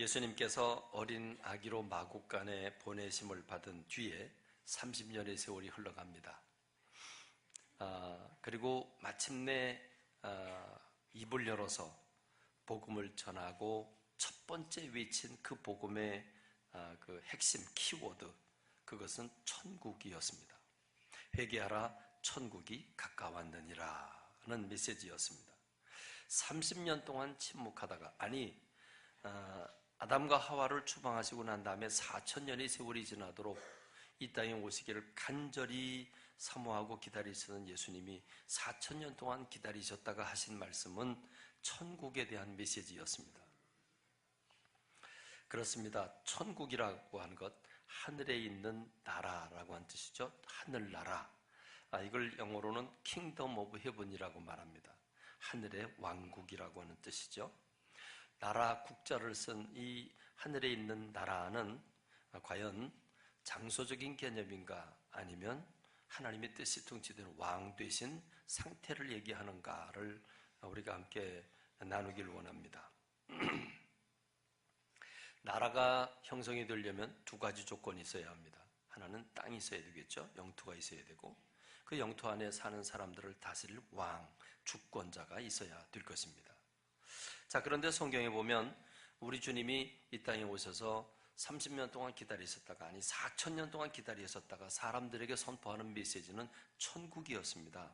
예수님께서 어린 아기로 마국간에 보내심을 받은 뒤에 30년의 세월이 흘러갑니다. 그리고 마침내 입을 열어서 복음을 전하고 첫 번째 외친 그 복음의 그 핵심 키워드, 그것은 천국이었습니다. 회개하라, 천국이 가까웠느니라는 메시지였습니다. 30년 동안 침묵하다가, 아담과 하와를 추방하시고 난 다음에 4,000년의 세월이 지나도록 이 땅에 오시기를 간절히 사모하고 기다리시는 예수님이 4,000년 동안 기다리셨다가 하신 말씀은 천국에 대한 메시지였습니다. 그렇습니다. 천국이라고 하는 것, 하늘에 있는 나라라고 하는 뜻이죠. 하늘나라. 이걸 영어로는 Kingdom of Heaven이라고 말합니다. 하늘의 왕국이라고 하는 뜻이죠. 나라, 국자를 쓴 이 하늘에 있는 나라는 과연 장소적인 개념인가, 아니면 하나님의 뜻이 통치되는 왕 되신 상태를 얘기하는가를 우리가 함께 나누길 원합니다. 나라가 형성이 되려면 두 가지 조건이 있어야 합니다. 하나는 땅이 있어야 되겠죠. 영토가 있어야 되고, 그 영토 안에 사는 사람들을 다스릴 왕, 주권자가 있어야 될 것입니다. 자, 그런데 성경에 보면 우리 주님이 이 땅에 오셔서 30년 동안 기다리셨다가, 4,000년 동안 기다리셨다가 사람들에게 선포하는 메시지는 천국이었습니다.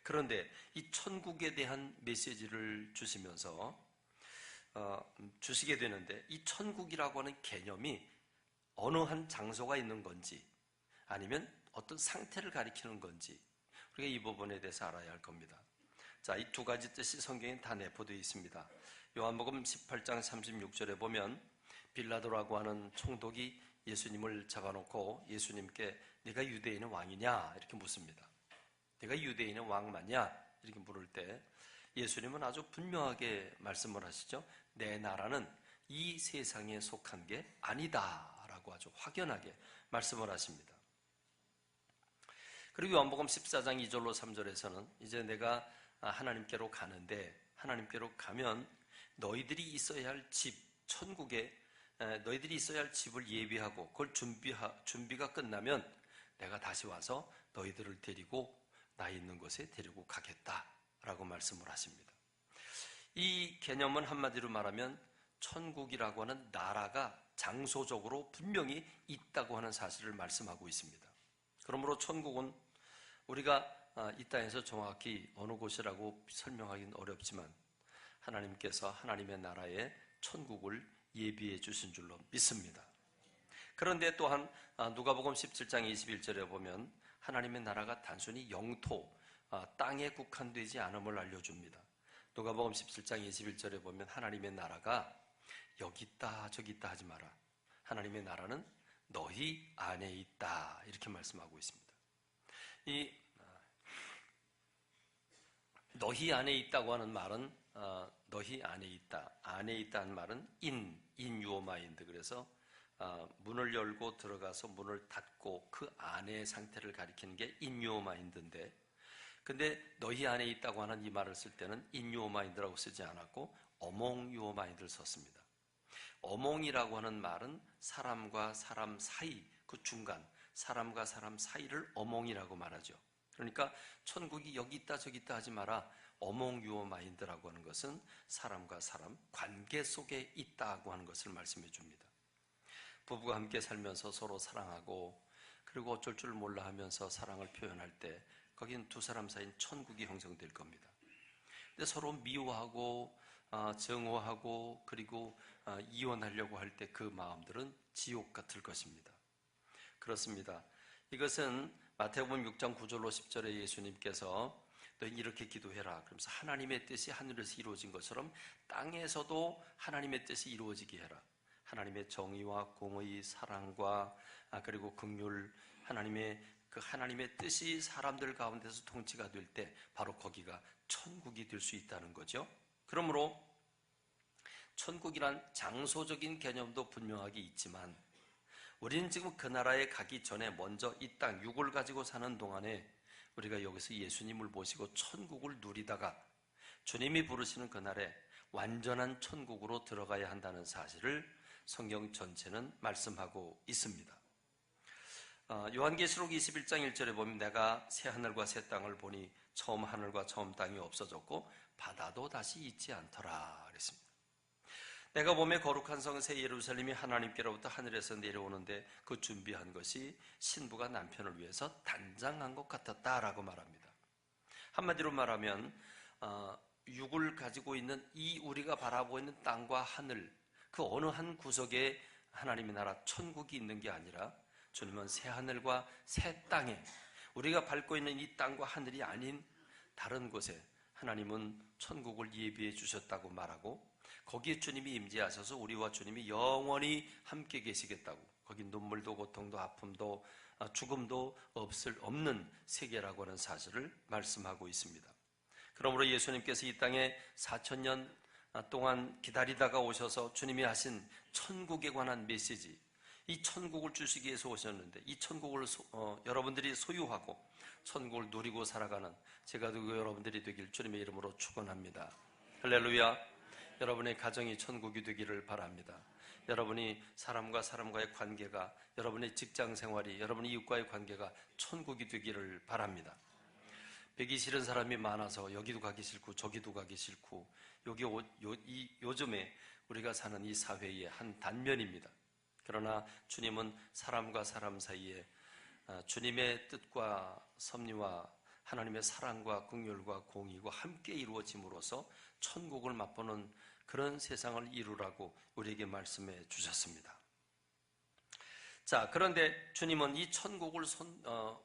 그런데 이 천국에 대한 메시지를 주시면서 주시게 되는데, 이 천국이라고 하는 개념이 어느 한 장소가 있는 건지, 아니면 어떤 상태를 가리키는 건지, 우리가 이 부분에 대해서 알아야 할 겁니다. 자, 이 두 가지 뜻이 성경에 다 내포되어 있습니다. 요한복음 18장 36절에 보면 빌라도라고 하는 총독이 예수님을 잡아놓고 예수님께 네가 유대인의 왕이냐 이렇게 묻습니다. 네가 유대인의 왕 맞냐 이렇게 물을 때 예수님은 아주 분명하게 말씀을 하시죠. 내 나라는 이 세상에 속한 게 아니다 라고 아주 확연하게 말씀을 하십니다. 그리고 요한복음 14장 2절로 3절에서는 이제 내가 하나님께로 가는데, 하나님께로 가면 너희들이 있어야 할 집, 천국에 너희들이 있어야 할 집을 예비하고 그걸 준비가 끝나면 내가 다시 와서 너희들을 데리고 나 있는 곳에 데리고 가겠다라고 말씀을 하십니다. 이 개념은 한마디로 말하면 천국이라고 하는 나라가 장소적으로 분명히 있다고 하는 사실을 말씀하고 있습니다. 그러므로 천국은 우리가 이 땅에서 정확히 어느 곳이라고 설명하기는 어렵지만 하나님께서 하나님의 나라에 천국을 예비해 주신 줄로 믿습니다. 그런데 또한 누가복음 17장 21절에 보면 하나님의 나라가 단순히 영토, 땅에 국한되지 않음을 알려줍니다. 누가복음 17장 21절에 보면 하나님의 나라가 여기 있다 저기 있다 하지 마라. 하나님의 나라는 너희 안에 있다 이렇게 말씀하고 있습니다. 이 너희 안에 있다고 하는 말은 너희 안에 있다, 안에 있다는 말은 in your mind. 그래서 문을 열고 들어가서 문을 닫고 그 안의 상태를 가리키는 게 in your mind인데, 근데 너희 안에 있다고 하는 이 말을 쓸 때는 in your mind라고 쓰지 않았고 among your mind를 썼습니다. among이라고 하는 말은 사람과 사람 사이, 그 중간, 사람과 사람 사이를 among이라고 말하죠. 그러니까 천국이 여기 있다 저기 있다 하지 마라. among your mind라고 하는 것은 사람과 사람 관계 속에 있다고 하는 것을 말씀해 줍니다. 부부가 함께 살면서 서로 사랑하고 그리고 어쩔 줄 몰라 하면서 사랑을 표현할 때 거긴 두 사람 사이인 천국이 형성될 겁니다. 근데 서로 미워하고 정오하고 그리고 이혼하려고 할 때 그 마음들은 지옥 같을 것입니다. 그렇습니다. 이것은 마태복음 6장 9절로 10절에 예수님께서 너희 이렇게 기도해라. 그러면서 하나님의 뜻이 하늘에서 이루어진 것처럼 땅에서도 하나님의 뜻이 이루어지게 해라. 하나님의 정의와 공의, 사랑과 그리고 긍휼, 하나님의 뜻이 사람들 가운데서 통치가 될 때 바로 거기가 천국이 될 수 있다는 거죠. 그러므로 천국이란 장소적인 개념도 분명하게 있지만 우리는 지금 그 나라에 가기 전에 먼저 이 땅 육을 가지고 사는 동안에 우리가 여기서 예수님을 모시고 천국을 누리다가 주님이 부르시는 그날에 완전한 천국으로 들어가야 한다는 사실을 성경 전체는 말씀하고 있습니다. 요한계시록 21장 1절에 보면 내가 새 하늘과 새 땅을 보니 처음 하늘과 처음 땅이 없어졌고 바다도 다시 있지 않더라 그랬습니다. 내가 보매 거룩한 성 새 예루살렘이 하나님께로부터 하늘에서 내려오는데 그 준비한 것이 신부가 남편을 위해서 단장한 것 같았다라고 말합니다. 한마디로 말하면 육을 가지고 있는 이 우리가 바라보고 있는 땅과 하늘, 그 어느 한 구석에 하나님의 나라 천국이 있는 게 아니라 주님은 새 하늘과 새 땅에, 우리가 밟고 있는 이 땅과 하늘이 아닌 다른 곳에 하나님은 천국을 예비해 주셨다고 말하고, 거기에 주님이 임재하셔서 우리와 주님이 영원히 함께 계시겠다고, 거기 눈물도 고통도 아픔도 죽음도 없는 세계라고 하는 사실을 말씀하고 있습니다. 그러므로 예수님께서 이 땅에 4,000년 동안 기다리다가 오셔서 주님이 하신 천국에 관한 메시지, 이 천국을 주시기 위해서 오셨는데 이 천국을 여러분들이 소유하고 천국을 누리고 살아가는 제가 되고 여러분들이 되길 주님의 이름으로 축원합니다. 할렐루야. 여러분의 가정이 천국이 되기를 바랍니다. 여러분이 사람과 사람과의 관계가, 여러분의 직장 생활이, 여러분의 이웃과의 관계가 천국이 되기를 바랍니다. 배기 싫은 사람이 많아서 여기도 가기 싫고 저기도 가기 싫고, 요즘에 우리가 사는 이 사회의 한 단면입니다. 그러나 주님은 사람과 사람 사이에 주님의 뜻과 섭리와 하나님의 사랑과 긍휼과 공의가 함께 이루어짐으로써 천국을 맛보는 그런 세상을 이루라고 우리에게 말씀해 주셨습니다. 자, 그런데 주님은 이 천국을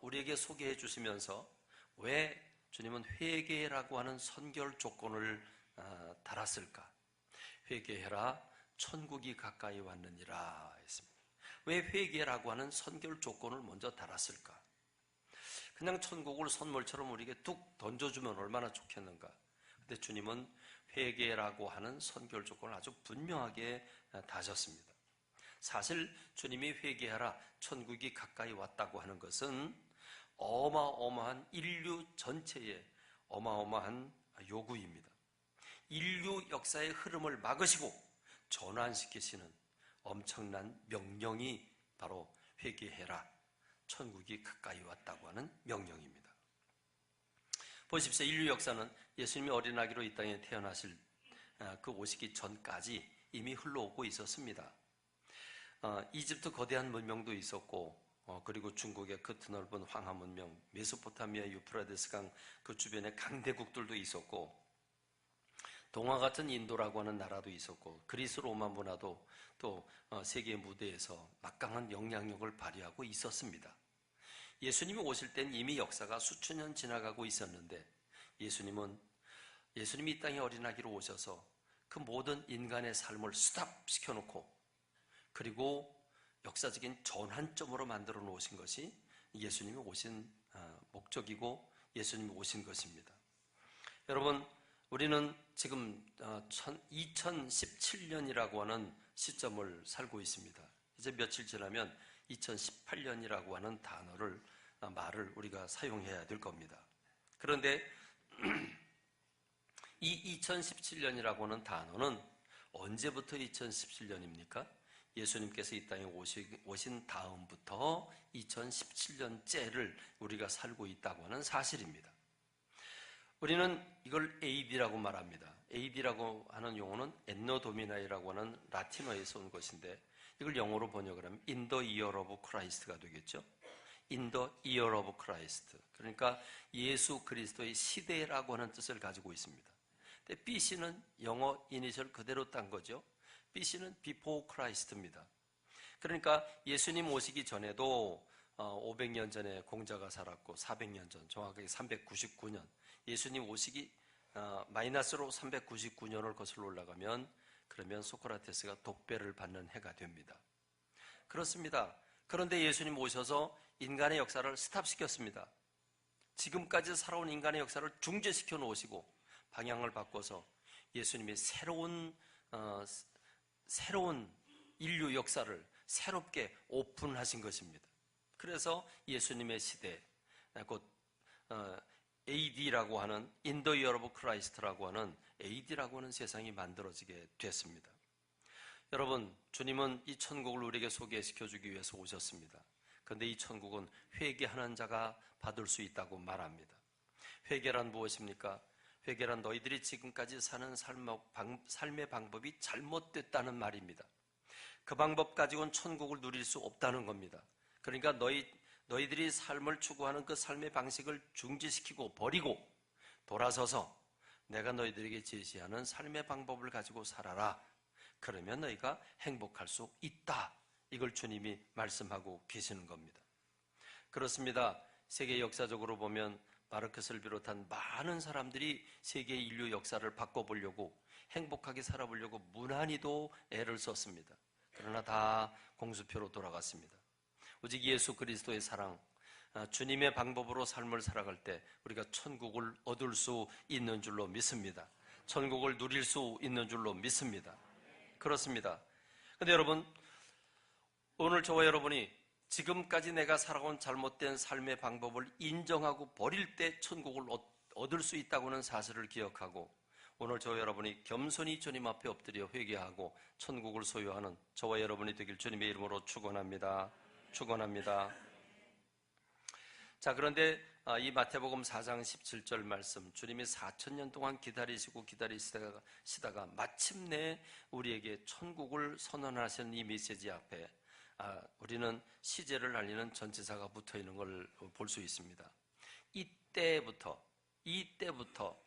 우리에게 소개해 주시면서 왜 주님은 회개라고 하는 선결 조건을 달았을까? 회개해라, 천국이 가까이 왔느니라 했습니다. 왜 회개라고 하는 선결 조건을 먼저 달았을까? 그냥 천국을 선물처럼 우리에게 툭 던져주면 얼마나 좋겠는가. 근데 주님은 회개라고 하는 선결 조건을 아주 분명하게 다셨습니다. 사실 주님이 회개하라, 천국이 가까이 왔다고 하는 것은 어마어마한 인류 전체의 어마어마한 요구입니다. 인류 역사의 흐름을 막으시고 전환시키시는 엄청난 명령이 바로 회개해라, 천국이 가까이 왔다고 하는 명령입니다. 보십시오. 인류 역사는 예수님이 어린아기로 이 땅에 태어나실 그 오시기 전까지 이미 흘러오고 있었습니다. 이집트 거대한 문명도 있었고, 그리고 중국의 그 드넓은 황하 문명, 메소포타미아 유프라데스 강 그 주변에 강대국들도 있었고, 동화 같은 인도라고 하는 나라도 있었고, 그리스 로마 문화도 또 세계 무대에서 막강한 영향력을 발휘하고 있었습니다. 예수님이 오실 땐 이미 역사가 수천 년 지나가고 있었는데, 예수님이 이 땅에 어린아기로 오셔서 그 모든 인간의 삶을 스탑시켜놓고, 그리고 역사적인 전환점으로 만들어 놓으신 것이 예수님이 오신 목적이고 예수님이 오신 것입니다. 여러분, 우리는 지금 2017년이라고 하는 시점을 살고 있습니다. 이제 며칠 지나면 2018년이라고 하는 말을 우리가 사용해야 될 겁니다. 그런데 이 2017년이라고 하는 단어는 언제부터 2017년입니까? 예수님께서 이 땅에 오신 다음부터 2017년째를 우리가 살고 있다고 하는 사실입니다. 우리는 이걸 AD라고 말합니다. AD라고 하는 용어는 엔노 도미나이라고 하는 라틴어에서 온 것인데, 이걸 영어로 번역을 하면 In the Year of Christ가 되겠죠. In the Year of Christ. 그러니까 예수 그리스도의 시대라고 하는 뜻을 가지고 있습니다. 근데 BC는 영어 이니셜 그대로 딴 거죠. BC는 Before Christ입니다. 그러니까 예수님 오시기 전에도 500년 전에 공자가 살았고, 400년 전, 정확하게 399년, 예수님 오시기 마이너스로 399년을 거슬러 올라가면, 그러면 소크라테스가 독배를 받는 해가 됩니다. 그렇습니다. 그런데 예수님 오셔서 인간의 역사를 스탑시켰습니다. 지금까지 살아온 인간의 역사를 중지시켜 놓으시고 방향을 바꿔서 예수님의 새로운 인류 역사를 새롭게 오픈하신 것입니다. 그래서 예수님의 시대, 곧 AD라고 하는 In the Year of Christ라고 하는 AD라고 하는 세상이 만들어지게 됐습니다. 여러분, 주님은 이 천국을 우리에게 소개시켜 주기 위해서 오셨습니다. 그런데 이 천국은 회개하는 자가 받을 수 있다고 말합니다. 회개란 무엇입니까? 회개란 너희들이 지금까지 사는 삶의 방법이 잘못됐다는 말입니다. 그 방법 가지고는 천국을 누릴 수 없다는 겁니다. 그러니까 너희들이 삶을 추구하는 그 삶의 방식을 중지시키고 버리고 돌아서서 내가 너희들에게 제시하는 삶의 방법을 가지고 살아라. 그러면 너희가 행복할 수 있다. 이걸 주님이 말씀하고 계시는 겁니다. 그렇습니다. 세계 역사적으로 보면 마르크스를 비롯한 많은 사람들이 세계 인류 역사를 바꿔보려고 행복하게 살아보려고 무난히도 애를 썼습니다. 그러나 다 공수표로 돌아갔습니다. 오직 예수 그리스도의 사랑, 주님의 방법으로 삶을 살아갈 때 우리가 천국을 얻을 수 있는 줄로 믿습니다. 천국을 누릴 수 있는 줄로 믿습니다. 그렇습니다. 그런데 여러분, 오늘 저와 여러분이 지금까지 내가 살아온 잘못된 삶의 방법을 인정하고 버릴 때 천국을 얻을 수 있다고는 사실을 기억하고 오늘 저와 여러분이 겸손히 주님 앞에 엎드려 회개하고 천국을 소유하는 저와 여러분이 되길 주님의 이름으로 축원합니다. 축원합니다. 자, 그런데 이 마태복음 4장 17절 말씀, 주님이 4,000년 동안 기다리시다가 마침내 우리에게 천국을 선언하시는 이 메시지 앞에 우리는 시제를 알리는 전치사가 붙어있는 걸 볼 수 있습니다. 이때부터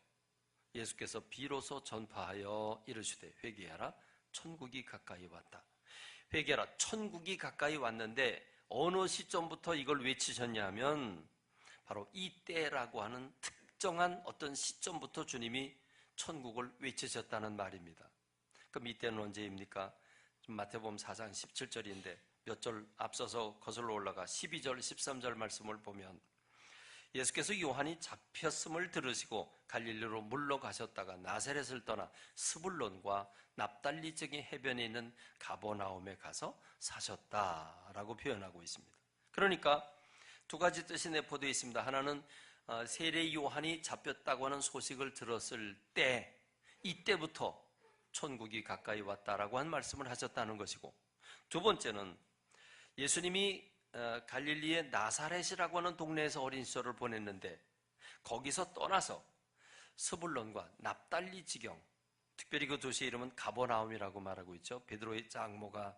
예수께서 비로소 전파하여 이르시되 회개하라, 천국이 가까이 왔다. 회개하라, 천국이 가까이 왔는데 어느 시점부터 이걸 외치셨냐 하면 바로 이때라고 하는 특정한 어떤 시점부터 주님이 천국을 외치셨다는 말입니다. 그럼 이때는 언제입니까? 마태복음 4장 17절인데 몇 절 앞서서 거슬러 올라가 12절, 13절 말씀을 보면 예수께서 요한이 잡혔음을 들으시고 갈릴리로 물러가셨다가 나사렛을 떠나 스불론과 납달리 지경의 해변에 있는 가버나움에 가서 사셨다라고 표현하고 있습니다. 그러니까 두 가지 뜻이 내포되어 있습니다. 하나는 세례 요한이 잡혔다고 하는 소식을 들었을 때 이때부터 천국이 가까이 왔다라고 한 말씀을 하셨다는 것이고, 두 번째는 예수님이 갈릴리의 나사렛이라고 하는 동네에서 어린 시절을 보냈는데 거기서 떠나서 스불론과 납달리 지경, 특별히 그 도시의 이름은 가버나움이라고 말하고 있죠. 베드로의 장모가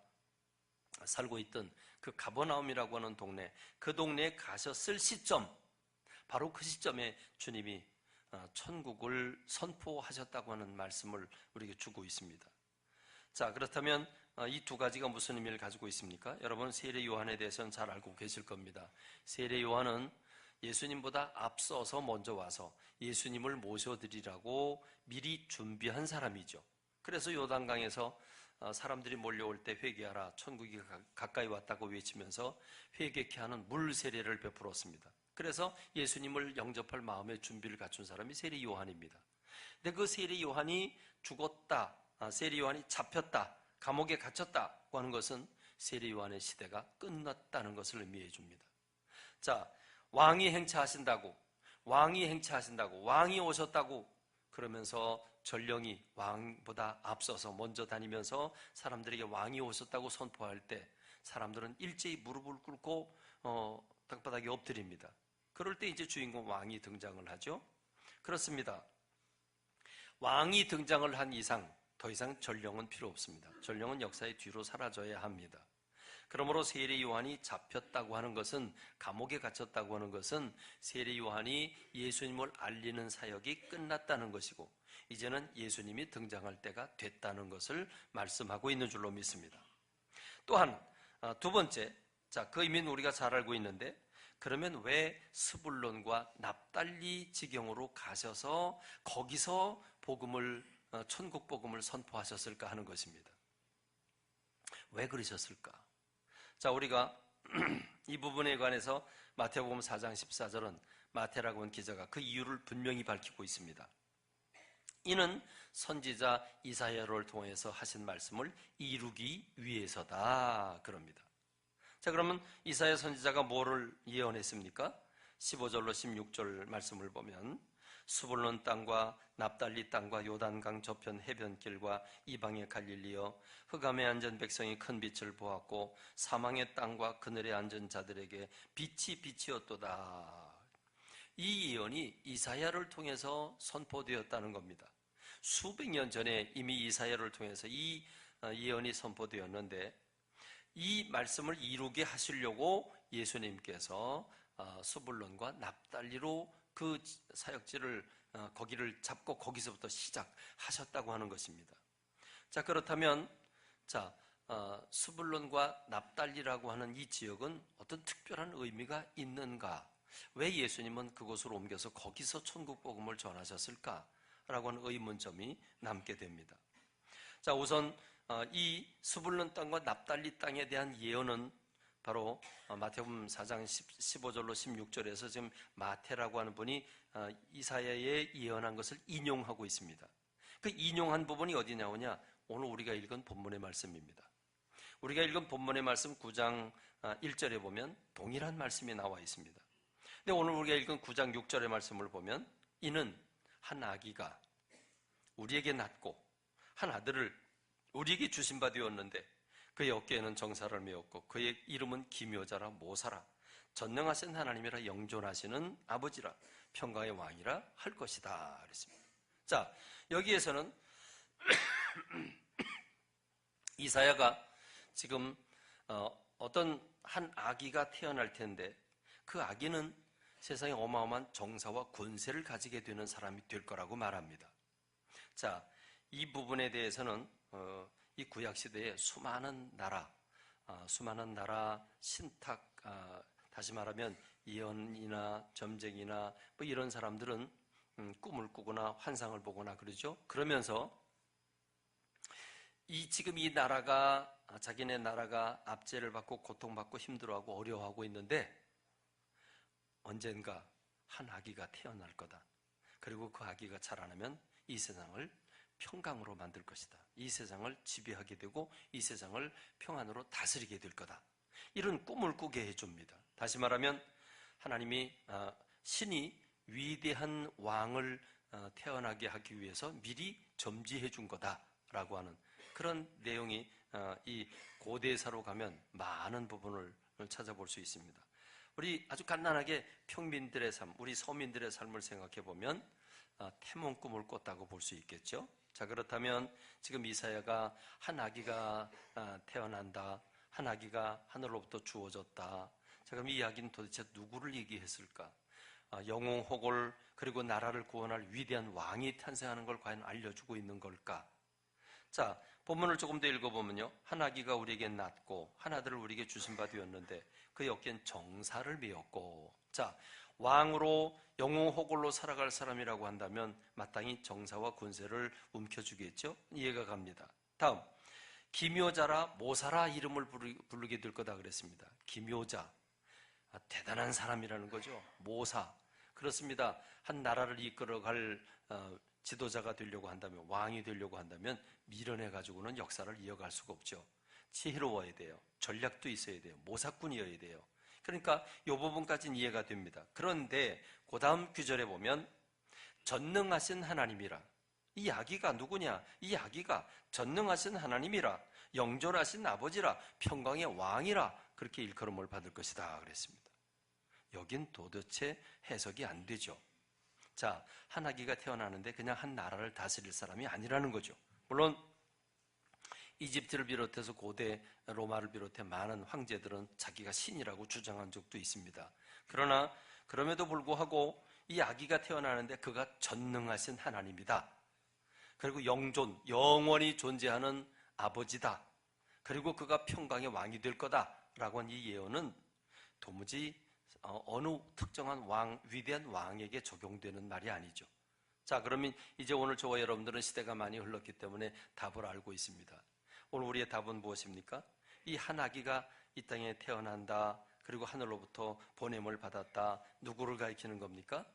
살고 있던 그 가버나움이라고 하는 동네, 그 동네에 가셨을 시점, 바로 그 시점에 주님이 천국을 선포하셨다고 하는 말씀을 우리에게 주고 있습니다. 자, 그렇다면 이 두 가지가 무슨 의미를 가지고 있습니까? 여러분, 세례 요한에 대해서는 잘 알고 계실 겁니다. 세례 요한은 예수님보다 앞서서 먼저 와서 예수님을 모셔드리라고 미리 준비한 사람이죠. 그래서 요단강에서 사람들이 몰려올 때 회개하라, 천국이 가까이 왔다고 외치면서 회개케 하는 물 세례를 베풀었습니다. 그래서 예수님을 영접할 마음의 준비를 갖춘 사람이 세례 요한입니다. 근데 그 세례 요한이 죽었다, 세례 요한이 잡혔다, 감옥에 갇혔다고 하는 것은 세례 요한의 시대가 끝났다는 것을 의미해 줍니다. 자, 왕이 행차하신다고, 왕이 오셨다고 그러면서 전령이 왕보다 앞서서 먼저 다니면서 사람들에게 왕이 오셨다고 선포할 때 사람들은 일제히 무릎을 꿇고 땅바닥에 엎드립니다. 그럴 때 이제 주인공 왕이 등장을 하죠. 그렇습니다. 왕이 등장을 한 이상 더 이상 전령은 필요 없습니다. 전령은 역사의 뒤로 사라져야 합니다. 그러므로 세례 요한이 잡혔다고 하는 것은, 감옥에 갇혔다고 하는 것은 세례 요한이 예수님을 알리는 사역이 끝났다는 것이고 이제는 예수님이 등장할 때가 됐다는 것을 말씀하고 있는 줄로 믿습니다. 또한 두 번째, 자, 그 의미는 우리가 잘 알고 있는데 그러면 왜 스불론과 납달리 지경으로 가셔서 거기서 천국 복음을 선포하셨을까 하는 것입니다. 왜 그러셨을까? 자, 우리가 이 부분에 관해서 마태복음 4장 14절은 마태라고 하는 기자가 그 이유를 분명히 밝히고 있습니다. 이는 선지자 이사야를 통해서 하신 말씀을 이루기 위해서다 그럽니다. 자, 그러면 이사야 선지자가 뭐를 예언했습니까? 15절로 16절 말씀을 보면 스불론 땅과 납달리 땅과 요단강 저편 해변길과 이방의 갈릴리여 흑암에 앉은 백성이 큰 빛을 보았고 사망의 땅과 그늘에 앉은 자들에게 빛이 빛이었도다. 이 예언이 이사야를 통해서 선포되었다는 겁니다. 수백 년 전에 이미 이사야를 통해서 이 예언이 선포되었는데 이 말씀을 이루게 하시려고 예수님께서 스불론과 납달리로 그 사역지를 거기를 잡고 거기서부터 시작하셨다고 하는 것입니다. 자, 그렇다면 스불론과 납달리라고 하는 이 지역은 어떤 특별한 의미가 있는가? 왜 예수님은 그곳으로 옮겨서 거기서 천국 복음을 전하셨을까? 라고 하는 의문점이 남게 됩니다. 자, 우선 이 스불론 땅과 납달리 땅에 대한 예언은 바로 마태복음 4장 15절로 16절에서 지금 마태라고 하는 분이 이사야에 예언한 것을 인용하고 있습니다. 그 인용한 부분이 어디 나오냐? 오늘 우리가 읽은 본문의 말씀입니다. 우리가 읽은 본문의 말씀 9장 1절에 보면 동일한 말씀이 나와 있습니다. 근데 오늘 우리가 읽은 9장 6절의 말씀을 보면 이는 한 아기가 우리에게 낳고 한 아들을 우리에게 주신 바 되었는데 그의 어깨에는 정사를 메었고 그의 이름은 기묘자라 모사라 전능하신 하나님이라 영존하시는 아버지라 평강의 왕이라 할 것이다 그랬습니다. 자, 여기에서는 이사야가 지금 어떤 한 아기가 태어날 텐데 그 아기는 세상에 어마어마한 정사와 권세를 가지게 되는 사람이 될 거라고 말합니다. 자, 이 부분에 대해서는 이 구약시대에 수많은 나라 신탁, 다시 말하면 예언이나 점쟁이나 뭐 이런 사람들은 꿈을 꾸거나 환상을 보거나 그러죠. 그러면서 지금 이 나라가 자기네 나라가 압제를 받고 고통받고 힘들어하고 어려워하고 있는데 언젠가 한 아기가 태어날 거다. 그리고 그 아기가 자라나면 이 세상을 평강으로 만들 것이다. 이 세상을 지배하게 되고 이 세상을 평안으로 다스리게 될 거다. 이런 꿈을 꾸게 해줍니다. 다시 말하면 하나님이 신이 위대한 왕을 태어나게 하기 위해서 미리 점지해 준 거다라고 하는 그런 내용이 이 고대사로 가면 많은 부분을 찾아볼 수 있습니다. 우리 아주 간단하게 평민들의 삶, 우리 서민들의 삶을 생각해 보면 태몽 꿈을 꿨다고 볼 수 있겠죠. 자, 그렇다면 지금 이사야가 한 아기가 태어난다, 한 아기가 하늘로부터 주어졌다. 자, 그럼 이 이야기는 도대체 누구를 얘기했을까? 영웅호골 그리고 나라를 구원할 위대한 왕이 탄생하는 걸 과연 알려주고 있는 걸까? 자, 본문을 조금 더 읽어보면요. 한 아기가 우리에게 낳고 한 아들을 우리에게 주신 바 되었는데 그의 어깨엔 정사를 메었고. 자, 왕으로 영웅호골로 살아갈 사람이라고 한다면 마땅히 정사와 권세를 움켜주겠죠. 이해가 갑니다. 다음, 기묘자라 모사라 이름을 부르게 될 거다 그랬습니다. 기묘자, 대단한 사람이라는 거죠. 모사, 그렇습니다. 한 나라를 이끌어갈 지도자가 되려고 한다면, 왕이 되려고 한다면 밀어내가지고는 역사를 이어갈 수가 없죠. 지혜로워야 돼요. 전략도 있어야 돼요. 모사꾼이어야 돼요. 그러니까 이 부분까지는 이해가 됩니다. 그런데 그 다음 구절에 보면 전능하신 하나님이라. 이 아기가 누구냐? 이 아기가 전능하신 하나님이라, 영존하신 아버지라, 평강의 왕이라 그렇게 일컬음을 받을 것이다 그랬습니다. 여긴 도대체 해석이 안 되죠. 자, 한 아기가 태어나는데 그냥 한 나라를 다스릴 사람이 아니라는 거죠. 물론 이집트를 비롯해서 고대 로마를 비롯해 많은 황제들은 자기가 신이라고 주장한 적도 있습니다. 그러나 그럼에도 불구하고 이 아기가 태어나는데 그가 전능하신 하나님이다. 그리고 영존, 영원히 존재하는 아버지다. 그리고 그가 평강의 왕이 될 거다라고 한 이 예언은 도무지 어느 특정한 왕, 위대한 왕에게 적용되는 말이 아니죠. 자, 그러면 이제 오늘 저와 여러분들은 시대가 많이 흘렀기 때문에 답을 알고 있습니다. 오늘 우리의 답은 무엇입니까? 이 한 아기가 이 땅에 태어난다. 그리고 하늘로부터 보냄을 받았다. 누구를 가리키는 겁니까?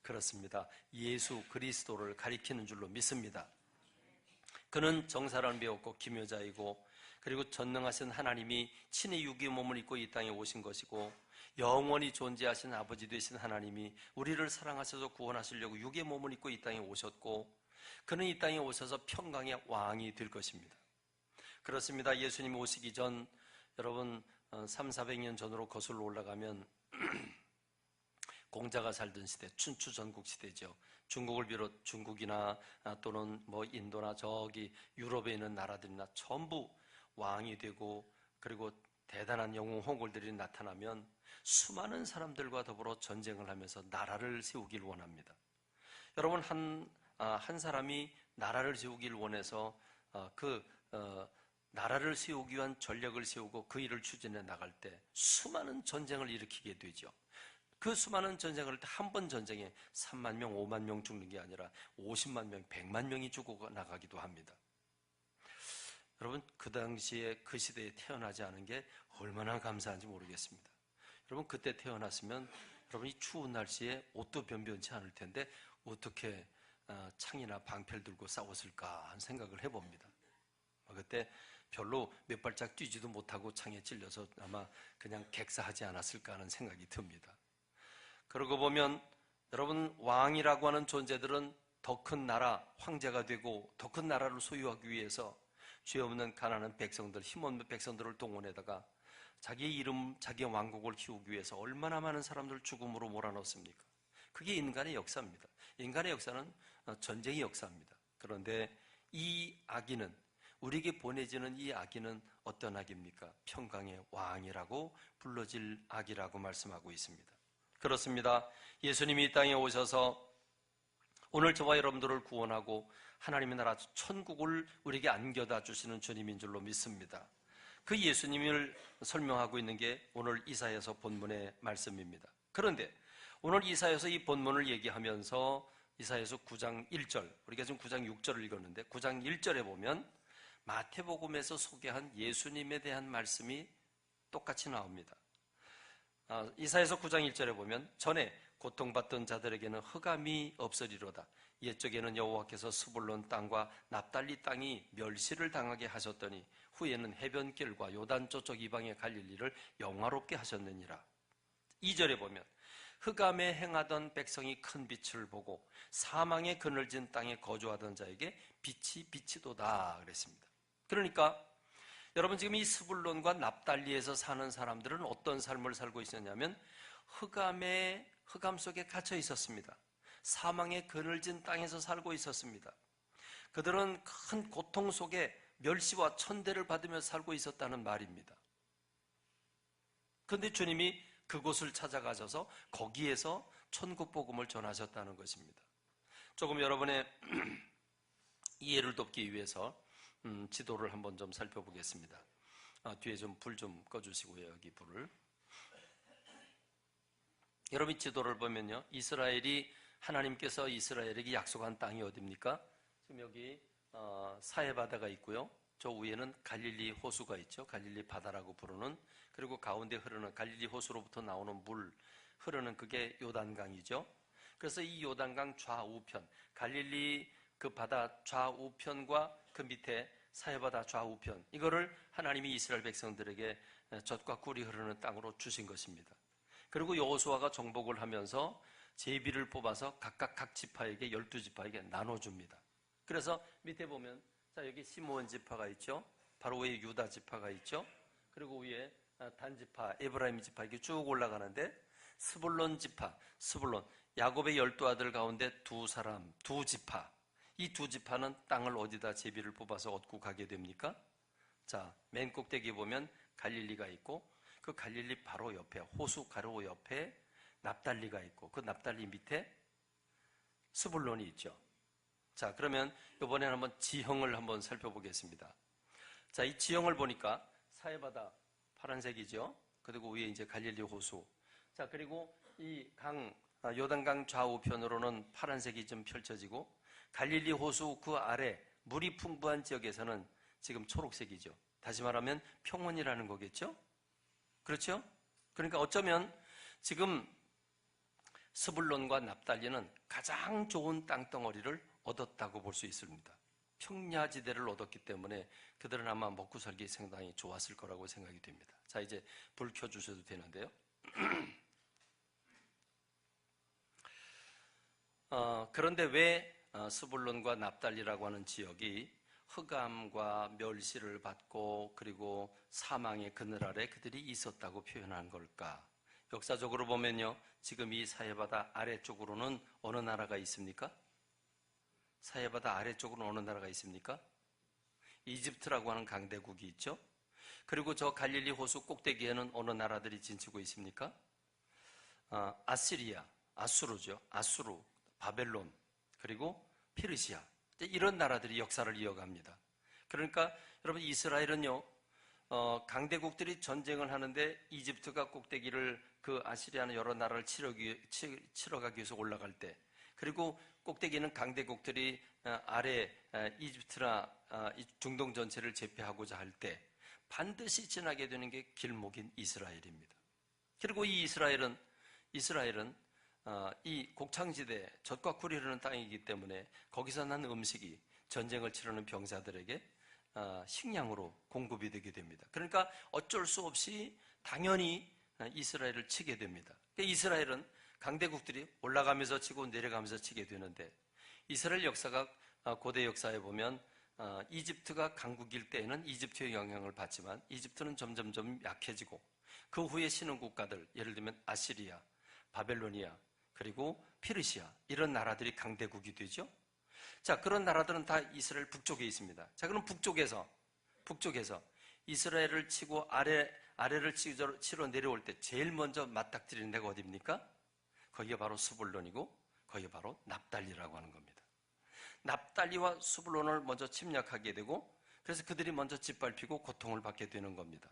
그렇습니다. 예수 그리스도를 가리키는 줄로 믿습니다. 그는 정사를 메었고 기묘자이고 그리고 전능하신 하나님이 친히 육의 몸을 입고 이 땅에 오신 것이고 영원히 존재하신 아버지 되신 하나님이 우리를 사랑하셔서 구원하시려고 육의 몸을 입고 이 땅에 오셨고, 그는 이 땅에 오셔서 평강의 왕이 될 것입니다. 그렇습니다. 예수님이 오시기 전, 여러분 300~400년 전으로 거슬러 올라가면 공자가 살던 시대, 춘추 전국 시대죠. 중국을 비롯 중국이나 또는 뭐 인도나 저기 유럽에 있는 나라들이나 전부 왕이 되고, 그리고 대단한 영웅 홍골들이 나타나면 수많은 사람들과 더불어 전쟁을 하면서 나라를 세우길 원합니다. 여러분, 한 사람이 나라를 세우길 원해서 나라를 세우기 위한 전략을 세우고 그 일을 추진해 나갈 때 수많은 전쟁을 일으키게 되죠. 그 수많은 전쟁을 할 때 한 번 전쟁에 3만 명, 5만 명 죽는 게 아니라 50만 명, 100만 명이 죽어 나가기도 합니다. 여러분, 그 당시에 그 시대에 태어나지 않은 게 얼마나 감사한지 모르겠습니다. 여러분, 그때 태어났으면 여러분이 추운 날씨에 옷도 변변치 않을 텐데 어떻게 창이나 방패를 들고 싸웠을까 하는 생각을 해봅니다. 그때 별로 몇 발짝 뛰지도 못하고 창에 찔려서 아마 그냥 객사하지 않았을까 하는 생각이 듭니다. 그러고 보면 여러분, 왕이라고 하는 존재들은 더 큰 나라, 황제가 되고 더 큰 나라를 소유하기 위해서 죄 없는 가난한 백성들, 힘없는 백성들을 동원해다가 자기의 이름, 자기의 왕국을 키우기 위해서 얼마나 많은 사람들을 죽음으로 몰아넣습니까? 그게 인간의 역사입니다. 인간의 역사는 전쟁의 역사입니다. 그런데 이 악인은, 우리에게 보내지는 이 악인은 어떤 악입니까? 평강의 왕이라고 불러질 악이라고 말씀하고 있습니다. 그렇습니다. 예수님이 이 땅에 오셔서 오늘 저와 여러분들을 구원하고 하나님의 나라 천국을 우리에게 안겨다 주시는 주님인 줄로 믿습니다. 그 예수님을 설명하고 있는 게 오늘 이사야서 본문의 말씀입니다. 그런데 오늘 이사야서 이 본문을 얘기하면서 이사야서 9장 1절, 우리가 지금 9장 6절을 읽었는데 9장 1절에 보면 마태복음에서 소개한 예수님에 대한 말씀이 똑같이 나옵니다. 이사야서 9장 1절에 보면 전에 고통받던 자들에게는 흑암이 없으리로다. 옛적에는 여호와께서 스불론 땅과 납달리 땅이 멸시를 당하게 하셨더니 후에는 해변길과 요단 저쪽 이방의 갈릴리를 영화롭게 하셨느니라. 2절에 보면 흑암에 행하던 백성이 큰 빛을 보고 사망의 그늘진 땅에 거주하던 자에게 빛이 비치도다 그랬습니다. 그러니까 여러분, 지금 이 스불론과 납달리에서 사는 사람들은 어떤 삶을 살고 있었냐면 흑암 속에 갇혀 있었습니다. 사망의 그늘진 땅에서 살고 있었습니다. 그들은 큰 고통 속에 멸시와 천대를 받으며 살고 있었다는 말입니다. 그런데 주님이 그곳을 찾아가셔서 거기에서 천국 복음을 전하셨다는 것입니다. 조금 여러분의 이해를 돕기 위해서 지도를 한번 좀 살펴보겠습니다. 뒤에 좀 불 좀 꺼주시고요. 여기 불을. 여러분, 지도를 보면요, 이스라엘이, 하나님께서 이스라엘에게 약속한 땅이 어디입니까? 지금 여기 사해 바다가 있고요. 저 위에는 갈릴리 호수가 있죠. 갈릴리 바다라고 부르는. 그리고 가운데 흐르는 갈릴리 호수로부터 나오는 물 흐르는 그게 요단강이죠. 그래서 이 요단강 좌우편, 갈릴리 그 바다 좌우편과 그 밑에 사해바다 좌우편, 이거를 하나님이 이스라엘 백성들에게 젖과 꿀이 흐르는 땅으로 주신 것입니다. 그리고 여호수아가 정복을 하면서 제비를 뽑아서 각각 각 지파에게, 12지파에게 나눠줍니다. 그래서 밑에 보면, 자, 여기 시므온 지파가 있죠. 바로 위에 유다 지파가 있죠. 그리고 위에 단 지파, 에브라임 지파, 이렇게 쭉 올라가는데, 스불론 지파, 스불론, 야곱의 12아들 가운데 두 지파, 이 두 지파는 땅을 어디다 제비를 뽑아서 얻고 가게 됩니까? 자, 맨 꼭대기 보면 갈릴리가 있고, 그 갈릴리 바로 옆에, 호수 가로 옆에 납달리가 있고, 그 납달리 밑에 스불론이 있죠. 자, 그러면 이번에는 한번 지형을 한번 살펴보겠습니다. 자, 이 지형을 보니까 사해바다 파란색이죠. 그리고 위에 이제 갈릴리 호수. 자, 그리고 이 요단강 좌우편으로는 파란색이 좀 펼쳐지고, 갈릴리 호수 그 아래 물이 풍부한 지역에서는 지금 초록색이죠. 다시 말하면 평원이라는 거겠죠? 그렇죠? 그러니까 어쩌면 지금 스불론과 납달리는 가장 좋은 땅덩어리를 얻었다고 볼 수 있습니다. 평야지대를 얻었기 때문에 그들은 아마 먹고 살기 상당히 좋았을 거라고 생각이 됩니다. 자, 이제 불 켜주셔도 되는데요. 그런데 왜 스불론과 납달리라고 하는 지역이 흑암과 멸시를 받고 그리고 사망의 그늘 아래 그들이 있었다고 표현한 걸까? 역사적으로 보면요, 지금 이 사해바다 아래쪽으로는 어느 나라가 있습니까? 사해바다 아래쪽으로는 어느 나라가 있습니까? 이집트라고 하는 강대국이 있죠. 그리고 저 갈릴리 호수 꼭대기에는 어느 나라들이 진치고 있습니까? 아시리아, 아수르죠. 아수르, 바벨론, 그리고 페르시아. 이런 나라들이 역사를 이어갑니다. 그러니까 여러분, 이스라엘은요, 강대국들이 전쟁을 하는데 이집트가 꼭대기를 그 아시리아는 여러 나라를 치러가기 위해서 올라갈 때, 그리고 꼭대기는 강대국들이 아래 이집트나 중동 전체를 제패하고자 할 때 반드시 지나게 되는 게 길목인 이스라엘입니다. 그리고 이 이스라엘은 이 곡창지대, 젖과 꿀이 흐르는 땅이기 때문에 거기서 난 음식이 전쟁을 치르는 병사들에게 식량으로 공급이 되게 됩니다. 그러니까 어쩔 수 없이 당연히 이스라엘을 치게 됩니다. 이스라엘은 강대국들이 올라가면서 치고 내려가면서 치게 되는데, 이스라엘 역사가 고대 역사에 보면 이집트가 강국일 때에는 이집트의 영향을 받지만 이집트는 점점점 약해지고, 그 후에 신흥 국가들, 예를 들면 아시리아, 바벨로니아, 그리고 페르시아, 이런 나라들이 강대국이 되죠. 자, 그런 나라들은 다 이스라엘 북쪽에 있습니다. 자, 그럼 북쪽에서 이스라엘을 치고 아래를 치러 내려올 때 제일 먼저 맞닥뜨리는 데가 어디입니까? 거기가 바로 스불론이고, 거기가 바로 납달리라고 하는 겁니다. 납달리와 스불론을 먼저 침략하게 되고, 그래서 그들이 먼저 짓밟히고 고통을 받게 되는 겁니다.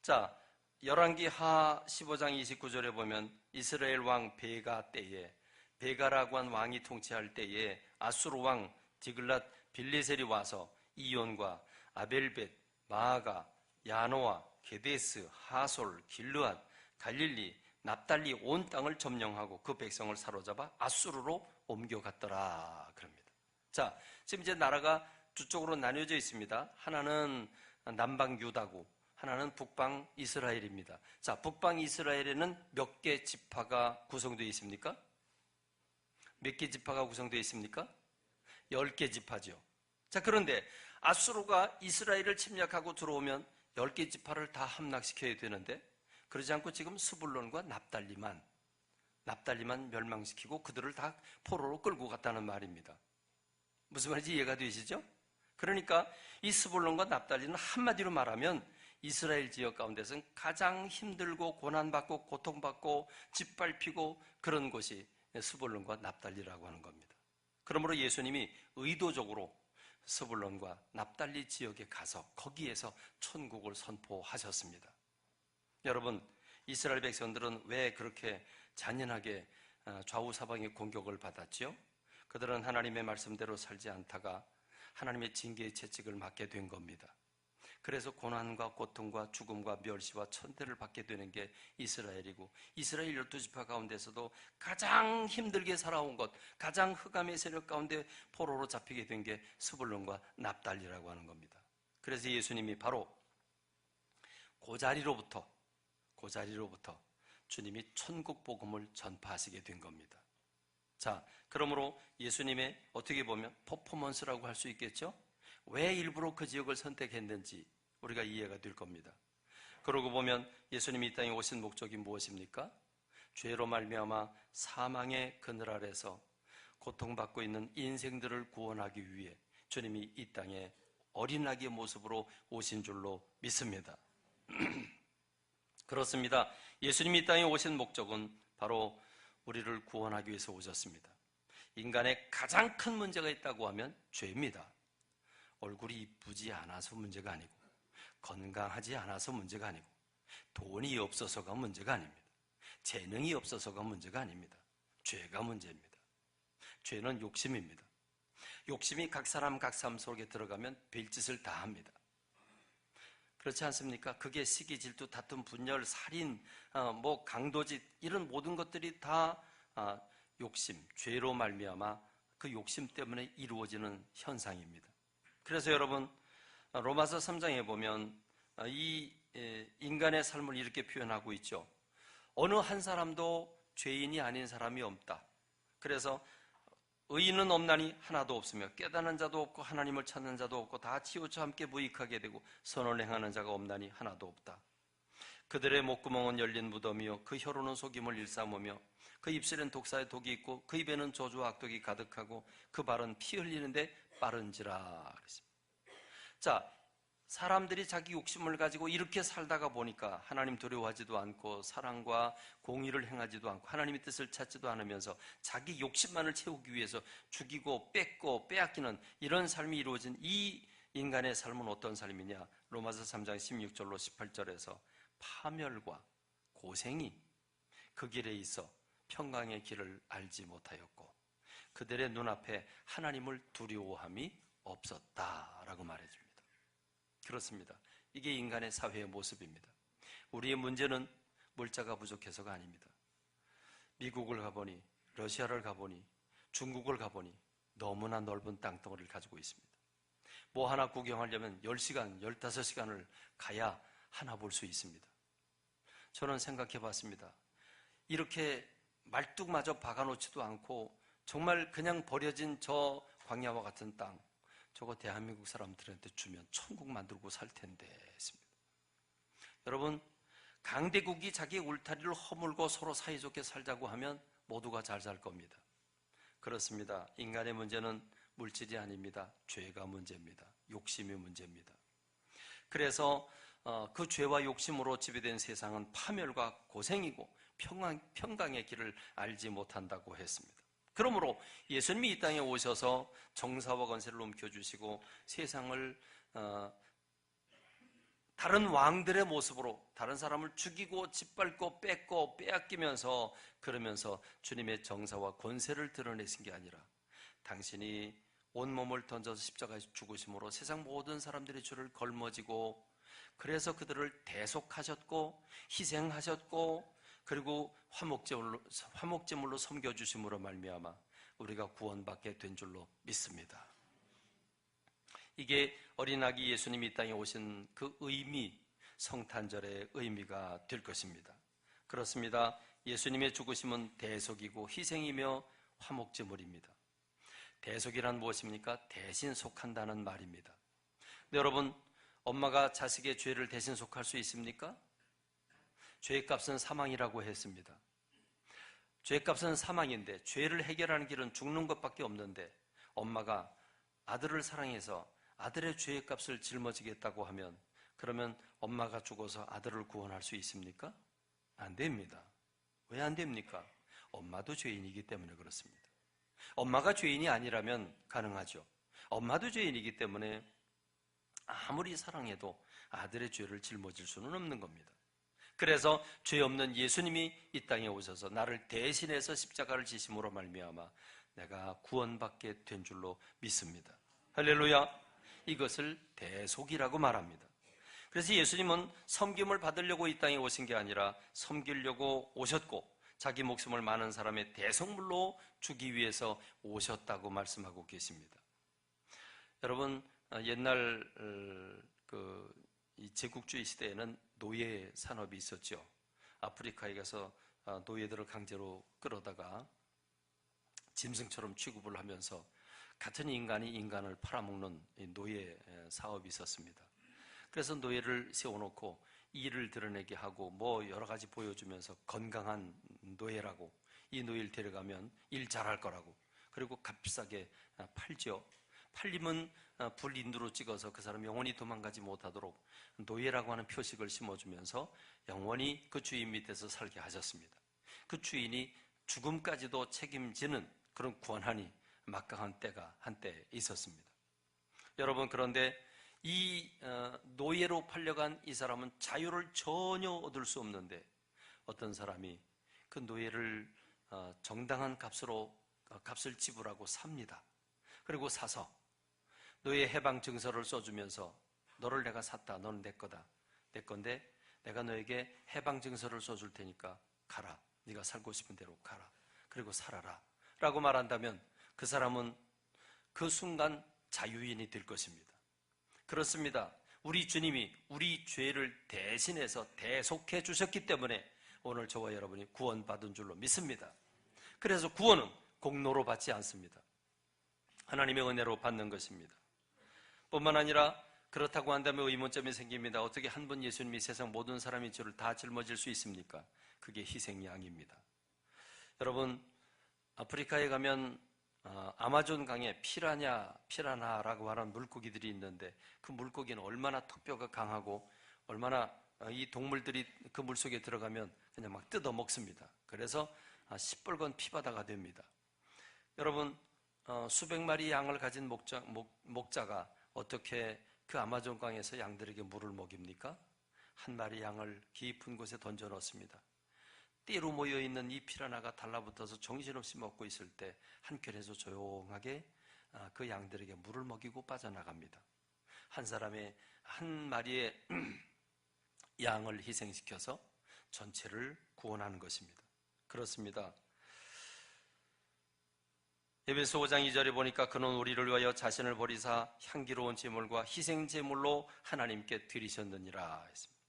자, 열왕기하 15장 29절에 보면 이스라엘 왕 베가 때에, 베가라고 한 왕이 통치할 때에 아수르 왕 디글랏 빌레셀이 와서 이온과 아벨벳, 마아가, 야노아, 게데스, 하솔, 길르앗, 갈릴리, 납달리 온 땅을 점령하고 그 백성을 사로잡아 아수르로 옮겨갔더라 그럽니다. 자, 지금 이제 나라가 두 쪽으로 나뉘어져 있습니다. 하나는 남방 유다고, 하나는 북방 이스라엘입니다. 자, 북방 이스라엘에는 몇 개 지파가 구성되어 있습니까? 몇 개 지파가 구성되어 있습니까? 10개 지파죠. 자, 그런데 아수르가 이스라엘을 침략하고 들어오면 10개 지파를 다 함락시켜야 되는데, 그러지 않고 지금 스불론과 납달리만 멸망시키고 그들을 다 포로로 끌고 갔다는 말입니다. 무슨 말인지 이해가 되시죠? 그러니까 이 스불론과 납달리는 한마디로 말하면 이스라엘 지역 가운데서는 가장 힘들고 고난받고 고통받고 짓밟히고 그런 곳이 스불론과 납달리라고 하는 겁니다. 그러므로 예수님이 의도적으로 스불론과 납달리 지역에 가서 거기에서 천국을 선포하셨습니다. 여러분, 이스라엘 백성들은 왜 그렇게 잔인하게 좌우사방의 공격을 받았지요? 그들은 하나님의 말씀대로 살지 않다가 하나님의 징계의 채찍을 맞게 된 겁니다. 그래서 고난과 고통과 죽음과 멸시와 천대를 받게 되는 게 이스라엘이고, 이스라엘 12지파 가운데서도 가장 힘들게 살아온 것, 가장 흑암의 세력 가운데 포로로 잡히게 된 게 스불론과 납달리라고 하는 겁니다. 그래서 예수님이 바로 그 자리로부터 주님이 천국 복음을 전파하시게 된 겁니다. 자, 그러므로 예수님의 어떻게 보면 퍼포먼스라고 할 수 있겠죠? 왜 일부러 그 지역을 선택했는지 우리가 이해가 될 겁니다. 그러고 보면 예수님이 이 땅에 오신 목적이 무엇입니까? 죄로 말미암아 사망의 그늘 아래서 고통받고 있는 인생들을 구원하기 위해 주님이 이 땅에 어린 아기의 모습으로 오신 줄로 믿습니다. 그렇습니다. 예수님이 이 땅에 오신 목적은 바로 우리를 구원하기 위해서 오셨습니다. 인간의 가장 큰 문제가 있다고 하면 죄입니다. 얼굴이 이쁘지 않아서 문제가 아니고, 건강하지 않아서 문제가 아니고, 돈이 없어서가 문제가 아닙니다. 재능이 없어서가 문제가 아닙니다. 죄가 문제입니다. 죄는 욕심입니다. 욕심이 각 사람 속에 들어가면 별짓을 다 합니다. 그렇지 않습니까? 그게 시기, 질투, 다툼, 분열, 살인, 강도짓, 이런 모든 것들이 다 욕심, 죄로 말미암아 그 욕심 때문에 이루어지는 현상입니다. 그래서 여러분, 로마서 3장에 보면 이 인간의 삶을 이렇게 표현하고 있죠. 어느 한 사람도 죄인이 아닌 사람이 없다. 그래서 의인은 없나니 하나도 없으며 깨닫는 자도 없고 하나님을 찾는 자도 없고 다 치우쳐 함께 무익하게 되고 선을 행하는 자가 없나니 하나도 없다. 그들의 목구멍은 열린 무덤이요 그 혀로는 속임을 일삼으며 그 입술엔 독사의 독이 있고 그 입에는 저주와 악독이 가득하고 그 발은 피 흘리는데 빠른지라 그랬습니다. 자, 사람들이 자기 욕심을 가지고 이렇게 살다가 보니까 하나님 두려워하지도 않고 사랑과 공의를 행하지도 않고 하나님의 뜻을 찾지도 않으면서 자기 욕심만을 채우기 위해서 죽이고 뺏고 빼앗기는 이런 삶이 이루어진 이 인간의 삶은 어떤 삶이냐? 로마서 3장 16절로 18절에서 파멸과 고생이 그 길에 있어 평강의 길을 알지 못하였고 그들의 눈앞에 하나님을 두려워함이 없었다라고 말해줍니다. 그렇습니다. 이게 인간의 사회의 모습입니다. 우리의 문제는 물자가 부족해서가 아닙니다. 미국을 가보니, 러시아를 가보니, 중국을 가보니 너무나 넓은 땅덩어리를 가지고 있습니다. 뭐 하나 구경하려면 10시간, 15시간을 가야 하나 볼 수 있습니다. 저는 생각해 봤습니다. 이렇게 말뚝마저 박아놓지도 않고 정말 그냥 버려진 저 광야와 같은 땅, 저거 대한민국 사람들한테 주면 천국 만들고 살 텐데 했습니다. 여러분, 강대국이 자기 울타리를 허물고 서로 사이좋게 살자고 하면 모두가 잘 살 겁니다. 그렇습니다. 인간의 문제는 물질이 아닙니다. 죄가 문제입니다. 욕심이 문제입니다. 그래서 그 죄와 욕심으로 지배된 세상은 파멸과 고생이고 평강의 길을 알지 못한다고 했습니다. 그러므로 예수님이 이 땅에 오셔서 정사와 권세를 넘겨주시고 세상을 다른 왕들의 모습으로 다른 사람을 죽이고 짓밟고 뺏고 빼앗기면서 그러면서 주님의 정사와 권세를 드러내신 게 아니라 당신이 온몸을 던져서 십자가에 죽으심으로 세상 모든 사람들의 죄를 걸머지고 그래서 그들을 대속하셨고 희생하셨고 그리고 화목제물로 섬겨주심으로 말미암아 우리가 구원받게 된 줄로 믿습니다. 이게 어린아기 예수님이 이 땅에 오신 그 의미, 성탄절의 의미가 될 것입니다. 그렇습니다. 예수님의 죽으심은 대속이고 희생이며 화목제물입니다. 대속이란 무엇입니까? 대신 속한다는 말입니다. 근데 여러분, 엄마가 자식의 죄를 대신 속할 수 있습니까? 죄의 값은 사망이라고 했습니다. 죄의 값은 사망인데 죄를 해결하는 길은 죽는 것밖에 없는데 엄마가 아들을 사랑해서 아들의 죄의 값을 짊어지겠다고 하면 그러면 엄마가 죽어서 아들을 구원할 수 있습니까? 안 됩니다. 왜 안 됩니까? 엄마도 죄인이기 때문에 그렇습니다. 엄마가 죄인이 아니라면 가능하죠. 엄마도 죄인이기 때문에 아무리 사랑해도 아들의 죄를 짊어질 수는 없는 겁니다. 그래서 죄 없는 예수님이 이 땅에 오셔서 나를 대신해서 십자가를 지심으로 말미암아 내가 구원받게 된 줄로 믿습니다. 할렐루야. 이것을 대속이라고 말합니다. 그래서 예수님은 섬김을 받으려고 이 땅에 오신 게 아니라 섬기려고 오셨고 자기 목숨을 많은 사람의 대속물로 주기 위해서 오셨다고 말씀하고 계십니다. 여러분, 옛날 이 제국주의 시대에는 노예 산업이 있었죠. 아프리카에 가서 노예들을 강제로 끌어다가 짐승처럼 취급을 하면서 같은 인간이 인간을 팔아먹는 노예 사업이 있었습니다. 그래서 노예를 세워놓고 일을 드러내게 하고 뭐 여러 가지 보여주면서 건강한 노예라고 이 노예를 데려가면 일 잘할 거라고 그리고 값비싸게 팔죠. 팔리면 불인두로 찍어서 그 사람 영원히 도망가지 못하도록 노예라고 하는 표식을 심어주면서 영원히 그 주인 밑에서 살게 하셨습니다. 그 주인이 죽음까지도 책임지는 그런 권한이 막강한 때가 한때 있었습니다. 여러분, 그런데 이 노예로 팔려간 이 사람은 자유를 전혀 얻을 수 없는데 어떤 사람이 그 노예를 정당한 값을 지불하고 삽니다. 그리고 사서 노예 해방 증서를 써주면서 너를 내가 샀다. 너는 내 거다. 내 건데 내가 너에게 해방 증서를 써줄 테니까 가라. 네가 살고 싶은 대로 가라. 그리고 살아라. 라고 말한다면 그 사람은 그 순간 자유인이 될 것입니다. 그렇습니다. 우리 주님이 우리 죄를 대신해서 대속해 주셨기 때문에 오늘 저와 여러분이 구원받은 줄로 믿습니다. 그래서 구원은 공로로 받지 않습니다. 하나님의 은혜로 받는 것입니다. 뿐만 아니라 그렇다고 한다면 의문점이 생깁니다. 어떻게 한 분 예수님이 세상 모든 사람의 죄를 다 짊어질 수 있습니까? 그게 희생양입니다. 여러분, 아프리카에 가면 아마존 강에 피라냐라고 하는 물고기들이 있는데 그 물고기는 얼마나 턱뼈가 강하고 얼마나 이 동물들이 그 물속에 들어가면 그냥 막 뜯어 먹습니다. 그래서 시뻘건 피바다가 됩니다. 여러분, 수백 마리 양을 가진 목자가 어떻게 그 아마존 강에서 양들에게 물을 먹입니까? 한 마리 양을 깊은 곳에 던져 넣습니다. 띠로 모여있는 이 피라냐가 달라붙어서 정신없이 먹고 있을 때 한켠에서 조용하게 그 양들에게 물을 먹이고 빠져나갑니다. 한 사람의 한 마리의 양을 희생시켜서 전체를 구원하는 것입니다. 그렇습니다. 에베소 5장 2절에 보니까 그는 우리를 위하여 자신을 버리사 향기로운 제물과 희생 제물로 하나님께 드리셨느니라 했습니다.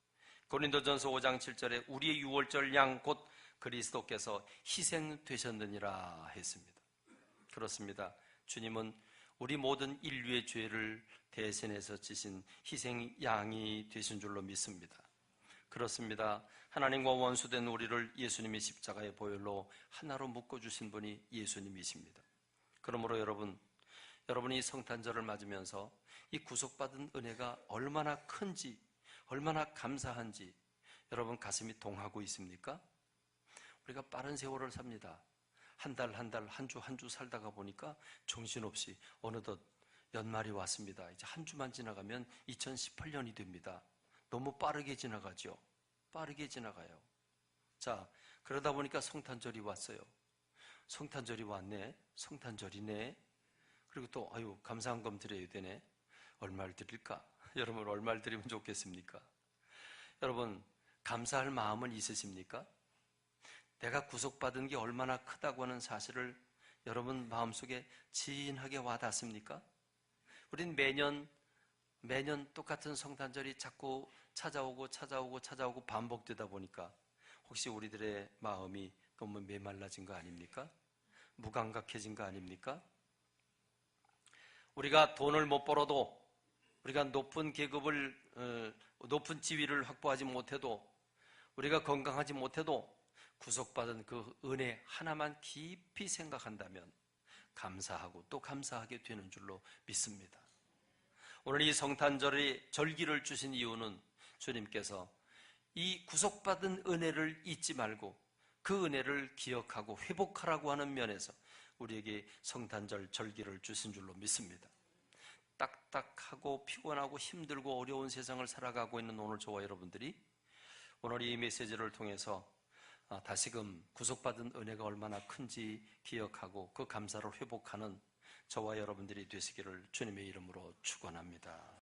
고린도전서 5장 7절에 우리의 유월절 양 곧 그리스도께서 희생되셨느니라 했습니다. 그렇습니다. 주님은 우리 모든 인류의 죄를 대신해서 지신 희생 양이 되신 줄로 믿습니다. 그렇습니다. 하나님과 원수된 우리를 예수님의 십자가의 보혈로 하나로 묶어주신 분이 예수님이십니다. 그러므로 여러분이 성탄절을 맞으면서 이 구속받은 은혜가 얼마나 큰지, 얼마나 감사한지 여러분 가슴이 동하고 있습니까? 우리가 빠른 세월을 삽니다. 한 달, 한 주 살다가 보니까 정신없이 어느덧 연말이 왔습니다. 이제 한 주만 지나가면 2018년이 됩니다. 너무 빠르게 지나가죠. 빠르게 지나가요. 자, 그러다 보니까 성탄절이 왔어요. 성탄절이 왔네. 성탄절이네. 그리고 또 감사한금 드려야 되네. 얼마를 드릴까? 여러분 얼마를 드리면 좋겠습니까? 여러분 감사할 마음은 있으십니까? 내가 구속받은 게 얼마나 크다고 하는 사실을 여러분 마음속에 진하게 와닿습니까? 우린 매년 똑같은 성탄절이 자꾸 찾아오고 반복되다 보니까 혹시 우리들의 마음이 너무 메말라진 거 아닙니까? 무감각해진 거 아닙니까? 우리가 돈을 못 벌어도 우리가 높은 계급을 높은 지위를 확보하지 못해도 우리가 건강하지 못해도 구속받은 그 은혜 하나만 깊이 생각한다면 감사하고 또 감사하게 되는 줄로 믿습니다. 오늘 이 성탄절의 절기를 주신 이유는 주님께서 이 구속받은 은혜를 잊지 말고 그 은혜를 기억하고 회복하라고 하는 면에서 우리에게 성탄절 절기를 주신 줄로 믿습니다. 딱딱하고 피곤하고 힘들고 어려운 세상을 살아가고 있는 오늘 저와 여러분들이 오늘 이 메시지를 통해서 다시금 구속받은 은혜가 얼마나 큰지 기억하고 그 감사를 회복하는 저와 여러분들이 되시기를 주님의 이름으로 축원합니다.